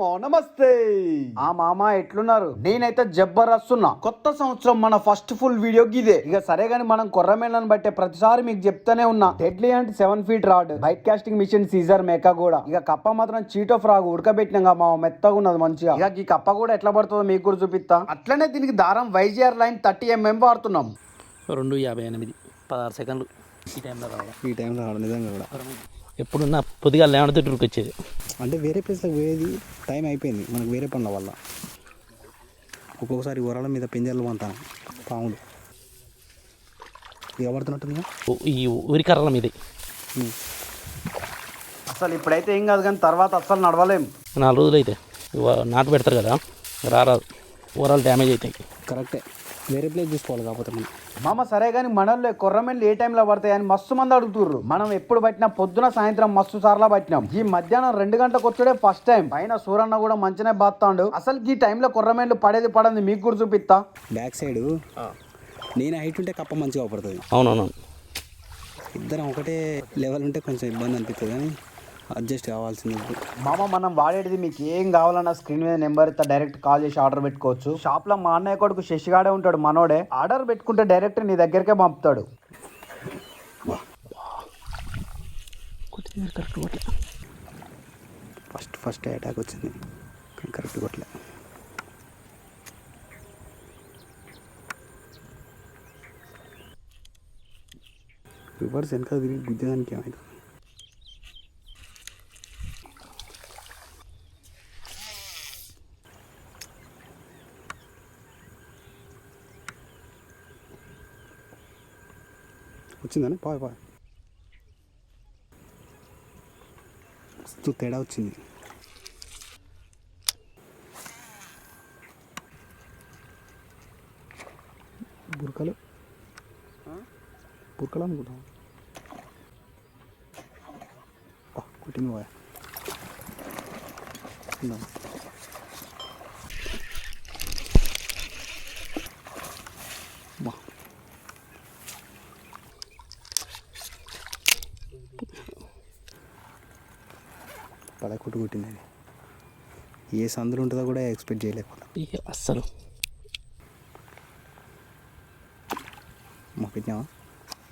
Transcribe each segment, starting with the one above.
నమస్తే ఆ మామ ఎట్లున్నారు? నేనైతే జబ్బరస్తున్నా. కొత్త సంవత్సరం మన ఫస్ట్ ఫుల్ వీడియో గిదే. ఇక సరే గాని మనం కొర్రమేళ్ళని బట్టే ప్రతిసారి మీకు చెప్తానే ఉన్నా. డెడ్లీ అంటే 7 feet rod, bait casting machine, సీజర్ మేకా కూడా. ఇక కప్ప మాత్రం చీటో ఫ్రాగ్ ఉడకబెట్టినాక మా మెత్తగా ఉన్నది మంచిగా. ఇక ఈ కప్ప కూడా ఎట్లా పడుతుందో మీకు కూడా చూపిస్తా. అట్లనే దీనికి దారం వైజీఆర్ లైన్ 30 mm వాడుతున్నాం. 2:58 16 సెకండ్లు ఈ టైంలో రావడం నిజంగా కూడా ఎప్పుడున్నా పొద్దుగా లేవడితే టూర్కి వచ్చేది. అంటే వేరే ప్లేస్లోకి పోయేది టైం అయిపోయింది మనకు వేరే పనుల వల్ల. ఒక్కొక్కసారి ఊరాల మీద పింజర్లు పంతాను పాములు ఇక పడుతున్నట్టుందిగా ఈ ఉరికర్రల మీదే. అసలు ఇప్పుడైతే ఏం కాదు కానీ తర్వాత అస్సలు నడవలేం. 4 రోజులు అయితే నాటు పెడతారు కదా, రారాదు, ఊరాలు డ్యామేజ్ అవుతాయి. కరెక్టే, వేరే ప్లేస్ చూసుకోవాలి. కాకపోతే మనం మామ సరే కానీ మనల్లో కొర్రమెల్లు ఏ టైంలో పడతాయి అని మస్తు మంది అడుగుతుర్రు. మనం ఎప్పుడు పట్టినా పొద్దున సాయంత్రం మస్తు సార్లా పట్టినాం. ఈ మధ్యాహ్నం 2 గంటలకు వచ్చాడే ఫస్ట్ టైం. పైన సూరన్న కూడా మంచినే బాస్తాడు. అసలు ఈ టైంలో కొర్రమెల్లు పడేది పడంది మీకు కూడా చూపిస్తా. బ్యాక్ సైడ్ నేను హైట్ ఉంటే కప్ప మంచిగా పడుతుంది. అవునవును, ఇద్దరం ఒకటే లెవెల్ ఉంటే కొంచెం ఇబ్బంది అనిపిస్తుంది, కానీ అడ్జస్ట్ కావాల్సింది. మామ మనం వాడేది మీకు ఏం కావాలన్నా స్క్రీన్ మీద నెంబర్ ఇస్తా, డైరెక్ట్ కాల్ చేసి ఆర్డర్ పెట్టుకోవచ్చు. షాప్ లో మా అన్నయ్య కొడుకు శశిగాడే ఉంటాడు, మనోడే. ఆర్డర్ పెట్టుకుంటే డైరెక్ట్ నీ దగ్గరికే పంపుతాడు. ఫస్ట్ అటాక్ వచ్చింది, కరెక్ట్ కొట్టలే. రివర్స్ వెనక తిరిగి గుద్దేదానికి ఏమైంది? వచ్చిందని పాయ్ మస్తు తేడా వచ్చింది. బురకలు అనుకుంటాం. కుట్టింది పోయా. పడ కొట్టింది. ఏ సందులు ఉంటుందో కూడా ఎక్స్పెక్ట్ చేయలేకపోతే అస్సలు. మా పెట్టినావా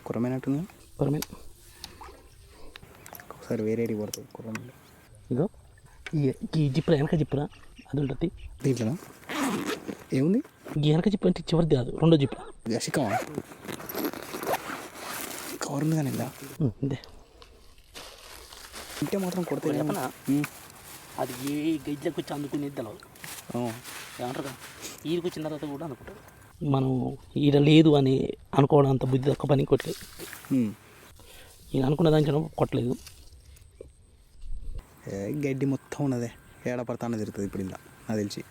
కుర్రమైనట్టుంది. కుర్రమైన ఒకసారి వేరేటి పడుతుంది కుర్రమైన. ఇగో ఈ జిప్పురా, వెనక జిప్పురా అది ఉంటుంది దీంట్లోనా ఏముంది? ఈ వెనక జిప్పు అంటే చివరిది కాదు, రెండో జిప్పురా. శిఖమా కవర్ ఉంది కానీ ఇలా ఇదే ఇంటే మాత్రం కొడితే చెప్పనా, అది ఏ గజ్జలకు వచ్చి అందుకునేది తెలవదు. ఏమంటారు కదా, ఈడికి వచ్చిన తర్వాత కూడా అనుకుంటారు. మనం ఈడ లేదు అని అనుకోవడం అంత బుద్ధి తక్కువ పని కొట్టలేదు. ఈయన అనుకున్న దానికి కొట్టలేదు. గడ్డి మొత్తం ఉన్నదే ఏడ పడతానే తిరుగుతుంది ఇప్పుడు ఇలా నాకు తెలిసి.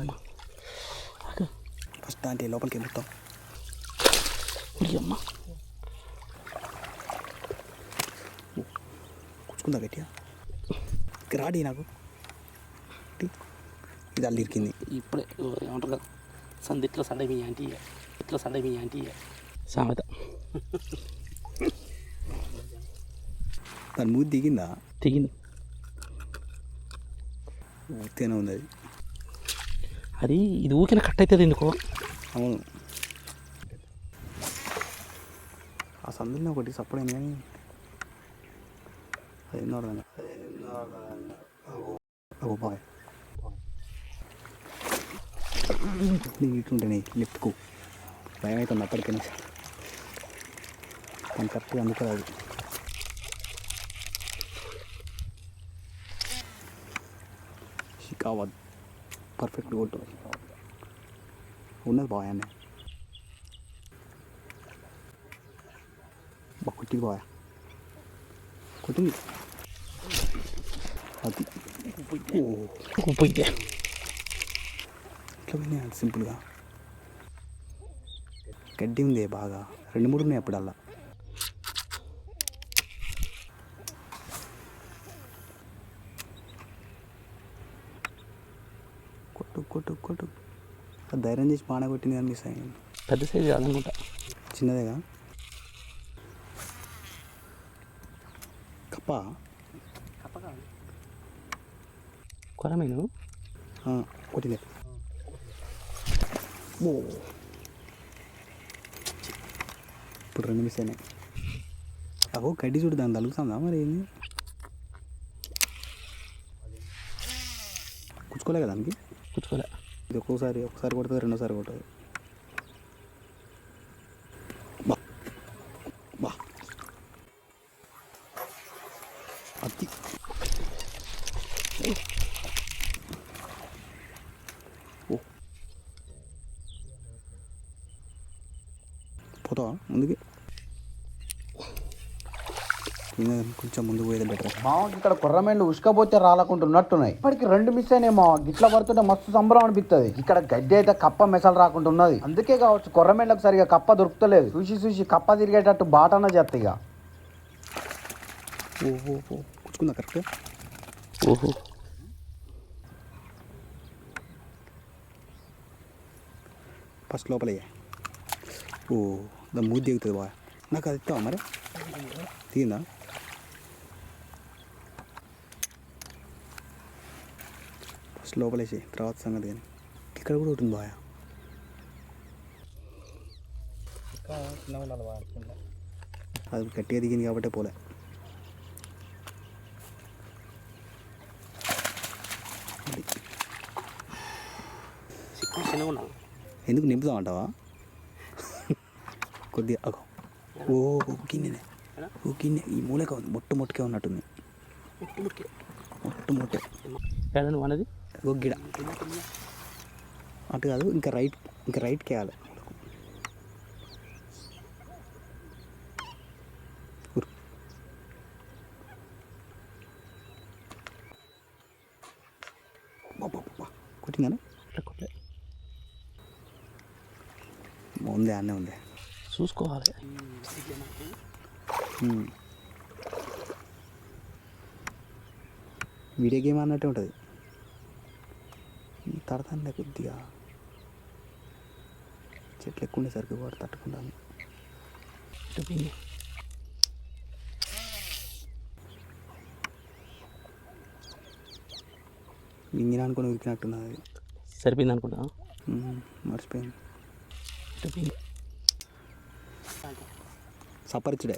అమ్మ ఫస్ట్ దాంట్లో లోపలికి వెళ్తాం. అమ్మ కూర్చుకుందా గట్టిగా రాడి నాకు. ఇది అల్లు ఇరికింది. ఇప్పుడే ఏమంటారు కదా, సందిట్లో సండే మీ ఆంటీ, ఇట్లా సండే మీ ఆంటీ సామెత. దాని మూతి దిగిందా? దిగింది. ఊతేనే ఉంది అది. అది ఇది ఊకిన కట్ అవుతుంది ఎందుకో. అవును, ఆ సందులో ఒకటి సపోర్ట్ అయింది కానీ అది ఎన్నో అర్థం బాయ్. నేను ఇటుంటేనే లెఫ్ట్కు భయం అవుతుంది అప్పటికైనా. కానీ కరెక్ట్గా అందుకోరాదు. షికావద్ పర్ఫెక్ట్ కొట్టు ఉన్నది బాయ్ అన్న. కొట్టింది బాయ్, కొట్టింది అది పోయితే ఇట్లా పోయినాయి సింపుల్గా. గడ్డి ఉంది బాగా, 2-3 ఉన్నాయి అప్పుడల్లా. కొట్టు ధైర్యం చేసి బాగా కొట్టింది కానీ మిస్ అయ్యింది. పెద్ద సైజు కాదనుకుంటా, చిన్నదేగా. కప్ప కప్ప కాదు కొరమీను కొట్టిందే ఓ ఇప్పుడు 2 మిస్ అయినాయి. అగో గడ్డి చూడు దాన్ని తలుగుతుందా మరి ఏంది కూర్చుకోలే కదా దానికి కూర్చోలే. ఇది ఒకసారి కొడుతుంది, రెండోసారి కొడుతుంది. బా బా అది ఓ పోతావా ముందుకి? కొంచెం ముందుకు పోయేది బెటర్. మామకి ఇక్కడ కొర్రమేండ్లు ఉసుకపోతే రాలకుంటున్నట్టున్నాయి. ఇప్పటికి 2 మిస్ అయినాయి మామ. గిట్ల పడుతుంటే మస్తు సంబరం అనిపిస్తుంది. ఇక్కడ గడ్డి అయితే కప్ప మెసలు రాకుండా ఉన్నది. అందుకే కావచ్చు కొర్రమేండ్లకు సరిగా కప్ప దొరుకుతలేదు. చూసి కప్ప తిరిగేటట్టు బాటన చేస్తా ఇక. ఓహో కూర్చుకుందా కరెక్ట్. ఓహో ఫస్ట్ లోపల ఓ దా మూతి దిగుతుంది బాగా. నాకు అది ఇస్తావా మరి? తీయిందా? ఫస్ట్ లోపలేసి తర్వాత సంగతి. కానీ ఇక్కడ కూడా ఉంటుంది బాగా. అది గట్టిగా దిగింది కాబట్టి పోలే. ఎందుకు నింపుతామంటావా? కొద్దిగా అగో ఓ గిన్నెనే గిన్నె ఈ మూలకే ఉంది. మొట్టకే ఉన్నట్టుంది. మొట్టే నువ్వు అన్నది గొగ్గిడ అటు కాదు, ఇంకా రైట్కి వేయాలి. కొట్టిందా? ఉందే అన్నీ ఉంది. చూసుకోవాలి. వీడియో గేమ్ అన్నట్టే ఉంటుంది. తడతానులే కొద్దిగా, చెట్లు ఎక్కువ ఉండేసరికి వాడు తట్టుకుంటాను. ఇంగిన అనుకుని ఉరికినట్టున్నది. సరిపోయింది అనుకుంటా. మర్చిపోయింది. సపరిచుడే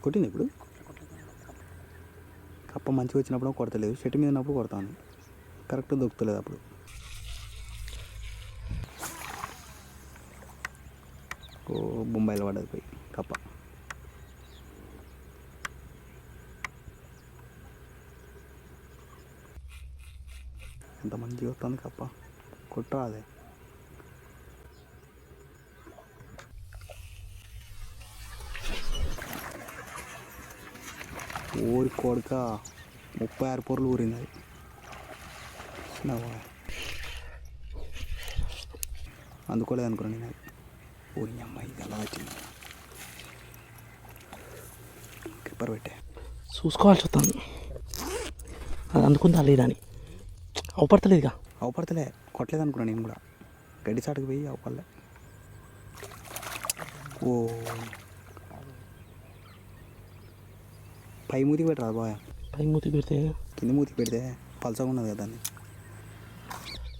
కొట్టింది. ఇప్పుడు కప్ప మంచిగా వచ్చినప్పుడు కొడతలేదు, చెట్టు మీద ఉన్నప్పుడు కొడతాను. కరెక్ట్ దొరుకుతలేదు అప్పుడు. ఓ బొంబాయిలో పడ్డది పోయి కప్ప. ఎంత మంచిగా వస్తుంది కప్ప. కొట్టా అదే ఊరి కొడుక 36 పొరలు ఊరింది. అది అందుకోలేదు అనుకున్నాను నేను. అది ఊరి అమ్మాయి ఇది అలా వచ్చింది. క్రిప్పర్ పెట్టే చూసుకోవాల్సి వస్తుంది. అది అందుకుందా లేదని. అవపడతలేదుగా. అవపడతలే, కొట్టలేదు అనుకున్నాను నేను కూడా. గడ్డి చాటుకు పోయి అవపడలే. ఓ పై మూతికి పెట్టరా బాగా. పై మూతికి పెడితే కింద మూతికి పెడితే పలసగా ఉన్నది కదా. దాన్ని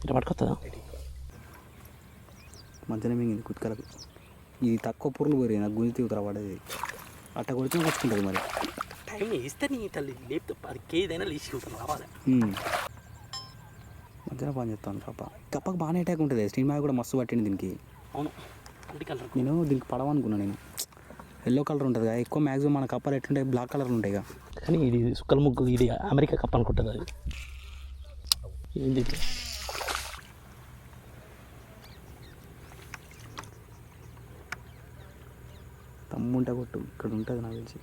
ఇట్లా పట్టుకొస్తుందా? మంచిగా మింగింది కుత్కలకు. ఇది తక్కువ పొరలు పోయి నాకు గుంజి తీగుతారా పడేది. అట్ట కొడితే వచ్చుకుంటుంది మరి. టైం ఇస్తే నీ తల్లి లేపుతా 10 కేజీదైనా లేచి రావాలి. మంచిగా పని చేస్తాను కప్ప. కప్పకు బాగానే అటాక్ ఉంటుంది. స్టీమ్ కూడా మస్తు పట్టింది దీనికి. అవును కలర్. నేను దీనికి పడవనుకున్నాను. నేను ఎల్లో కలర్ ఉంటుంది కదా ఎక్కువ. మ్యాక్సిమం మన కప్పలు ఎట్లుంటాయి, బ్లాక్ కలర్లు ఉంటాయి కదా. కానీ ఇది సుక్కల ముగ్గు, ఇది అమెరికా కప్ప అనుకుంటుంది. అది ఏంది తమ్ముంటే కొట్టు. ఇక్కడ ఉంటుంది నాకు తెలిసి.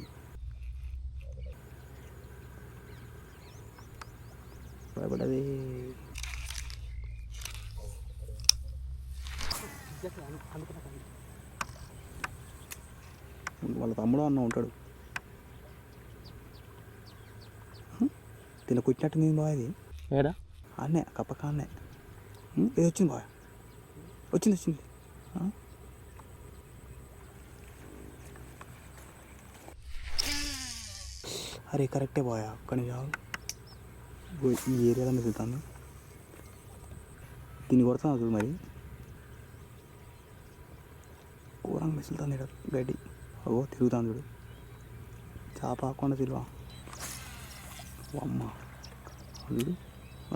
భయపడది. వాళ్ళ తమ్ముడు అన్న ఉంటాడు. తిన కొట్టినట్టు నేను బాగా. ఇది ఏడా అన్నే కప్ప కాన్నే. ఇది వచ్చింది బాగా. వచ్చింది. అరే కరెక్టే బాయా కానీ ఈ ఏరియాలో మిగులుతాను దీన్ని కొడతాను చూడు మరి ఘోరంగా మిసులుతాను ఇక్కడ గడ్డి ఓ తిరుగుతాను చూడు చేప ఆకుండా తిరువా అమ్మ చూడు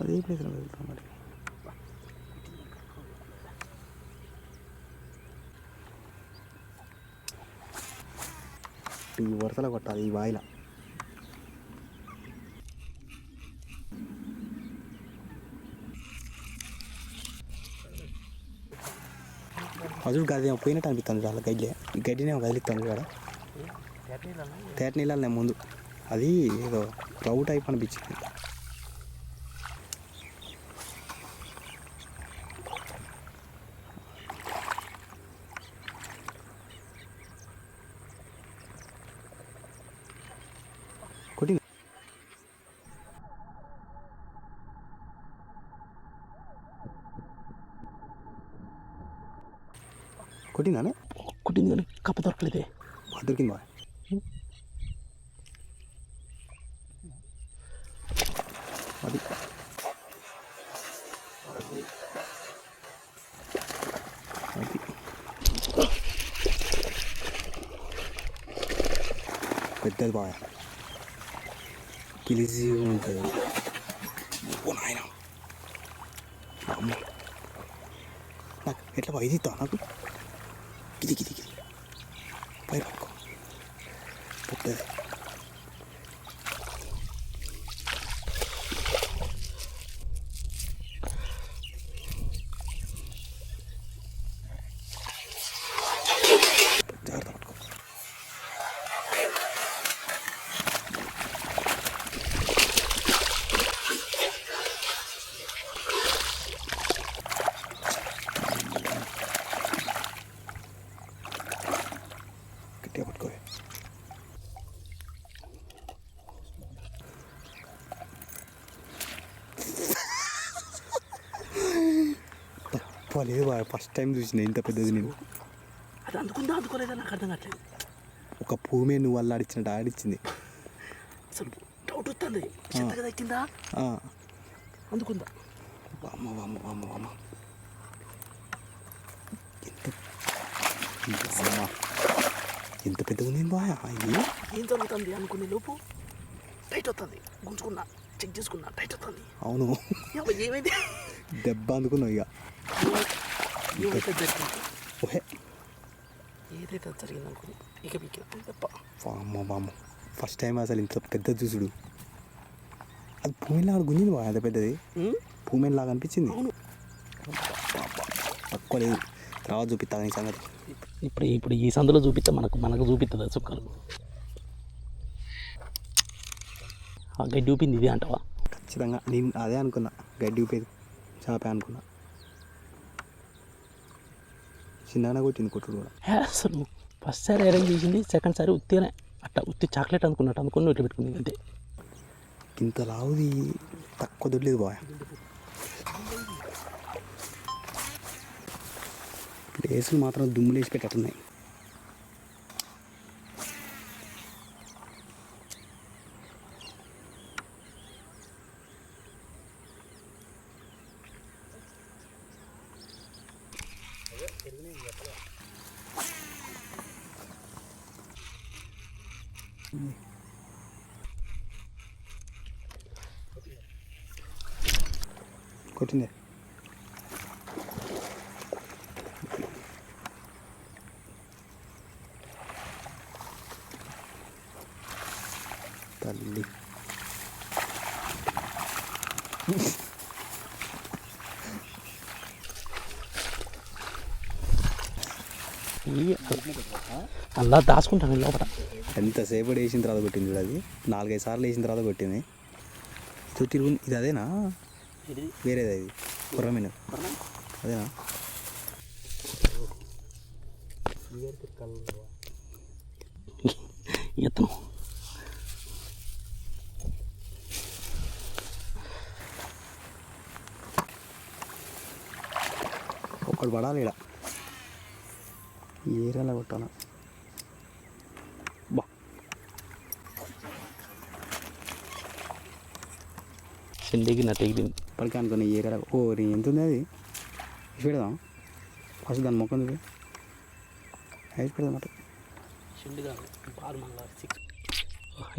అదే ప్లేస్లో వెళ్తాం మరి ఈ వరుసలో కొట్టాలి ఈ వాయిల అసలు గది పోయినట్టు అనిపిస్తుంది చాలా గడ్డి ఈ గడ్డినే కదిలిస్తాను ఇక్కడ తేట నీళ్ళనే ముందు అది ఏదో రౌ టైప్ అనిపించింది కొట్టి కొట్టిందానే కుట్టింది కానీ కప్ప దొరకలేదే దొరికింది బా అది అది పెద్దది బాగా కిలిజీ ఉంటుంది ఓ నాయన అమ్మ నాకు ఎట్లా వైద్య ఇస్తావు నాకు గిది గిది గిది పై పట్టుకో పెద్దది జాగ్రత్త పట్టుకో గట్టిగా పట్టుకో తప్పలేదు బాగా ఫస్ట్ టైం చూసిన ఇంత పెద్దది నేను అది అందుకుందా అందుకోలేదా నాకు అర్థం కావట్లేదు ఒక భూమి నువ్వు వల్ల ఆడిచ్చినట్టు ఆడిచ్చింది అసలు డౌట్ వస్తుంది చెత్తగా దక్కిందా అందుకుందా వామ్మ వామ్మ వామ్మ వామ్మ ఎంత అమ్మ ఎంత పెద్దగా ఉంది బాయ్ అయ్యి ఏం జరుగుతుంది అనుకునే లోపు టైట్ అవుతుంది గుంజుకున్నా చెక్ చేసుకున్నా టైట్ అవుతుంది అవును ఏమైంది దెబ్బ అందుకున్నావు ఇక ఏమైతే జరిగింది ఓహే ఏదైతే జరిగింది అనుకుని ఇక పీకిన తప్ప వామ్మ వామ్మ ఫస్ట్ టైం అసలు ఇంత పెద్ద చూసుడు అది భూమిలాగా గుంజింది బాగా అంత పెద్దది భూమిలాగా అనిపించింది అవును తక్కువ లేదు తర్వాత చూపిస్తాను ఈ సంగతి ఇప్పుడు ఈ సందులో చూపిస్తే మనకు చూపిస్తుంది సుక్కలు ఆ గడ్డి చూపింది ఇది అంటావా ఖచ్చితంగా నేను అదే అనుకున్నా గడ్డి ఊపేది చేపే అనుకున్నా చిన్నగానే కొట్టింది కొట్టుడు కూడా అసలు ఫస్ట్ సారి అరేంజ్ చేసింది సెకండ్ సారి ఉత్తినే అట్లా ఉత్తి చాక్లెట్ అనుకుని ఇట్లా పెట్టుకుంది అంతే ఇంత లావుది తక్కువ దొరలేదు బాయ్ ప్లేసులు మాత్రం దుమ్ములు వేసి పెట్టట్టున్నాయి కొట్టిందే తల్లి అలా దాచుకుంటాను లోపల ఎంతసేపు వేసిన తర్వాత కొట్టింది చూడు అది 4-5 సార్లు వేసిన తర్వాత కొట్టింది ఇది తిరుగు ఇది అదేనా వేరేదా ఇది కుర్రమీన అదేనా ఎత్తను ఒకటి పడాలి ఇక్కడ ఏరియాలో కొట్టాను బా చెండికి నా తెగిలింది. ఇప్పటికే అనుకుని ఏ కదా ఓ ఎంత ఉంది అది వేసి పెడదాం ఫస్ట్ దాని మొక్క ఉంది వేసి పెడదాం అన్నమాట. చెండి కాదు బాల్ మళ్ళీ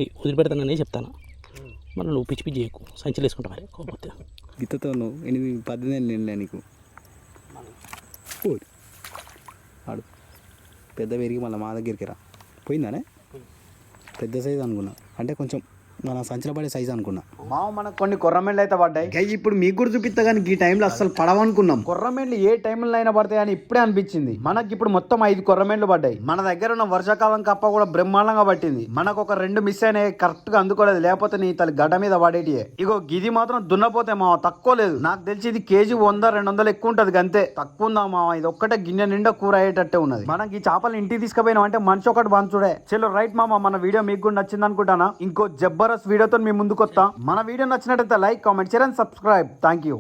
6 వదిలిపెడతాననే చెప్తాను. మళ్ళీ నువ్వు పిచ్చి పిచ్చి చేయకు, సంచులు వేసుకుంటా మరి కాకపోతే గిత్తతో నువ్వు 8-10 నిండా నీకు ఓడి ఆడు పెద్ద పెరిగి మళ్ళీ మా దగ్గరికి రా పోయిందానే పెద్ద సైజు అనుకున్నా, అంటే కొంచెం మన సంచిలో పడే సైజు అనుకున్నా. మామ మనకు కొన్ని కొర్రమేళ్ళు అయితే పడ్డాయి గయ్యి. ఇప్పుడు మీకు కూడా చూపిస్తా కానీ ఈ టైంలో అస్సలు పడవనుకున్నాం. కొర్రమేళ్ళు ఏ టైంలో అయినా పడతాయి అని ఇప్పుడే అనిపించింది. మనకి ఇప్పుడు మొత్తం 5 కొర్రమేళ్ళు పడ్డాయి. మన దగ్గర ఉన్న వర్షాకాలం కప్ప కూడా బ్రహ్మాండంగా పట్టింది. మనకు ఒక 2 మిస్ అయినాయి, కరెక్ట్ గా అందుకోలేదు, లేకపోతే నీ తల్లి గడ్డ మీద పడేటియే. ఇగో గిది మాత్రం దున్నపోతే మామ తక్కువ లేదు. నాకు తెలిసి ఇది కేజీ 100-200 ఎక్కువ ఉంటది అంతే, తక్కువ ఉందా మామ. ఇది ఒక్కటే గిన్నె నిండా కూర అయ్యేటట్టే ఉన్నది. మనకి ఈ చేపలు ఇంటికి తీసుకుపోయినాం అంటే మనిషి ఒకటి బంచుడే. చలో రైట్ మామ, మన వీడియో మీకు కూడా నచ్చింది అనుకుంటానా. ఇంకో జబర్దస్త్ వీడియోతో మీ ముందుకు వస్తా. మన వీడియో నచ్చినట్టయితే like, comment, share and subscribe. Thank you.